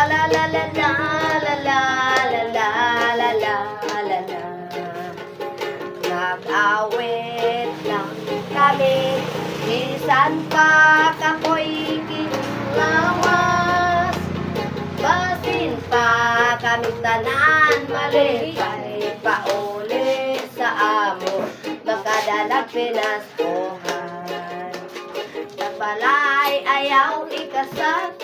la la la la la la la la la la la la. Nag-awit lang kami, minsan pa kapoy ginawas. Basin pa kami tanan, mali-mali pa uli sa amo, makadalag pinaskuhan. Sa balay ayaw ikasal,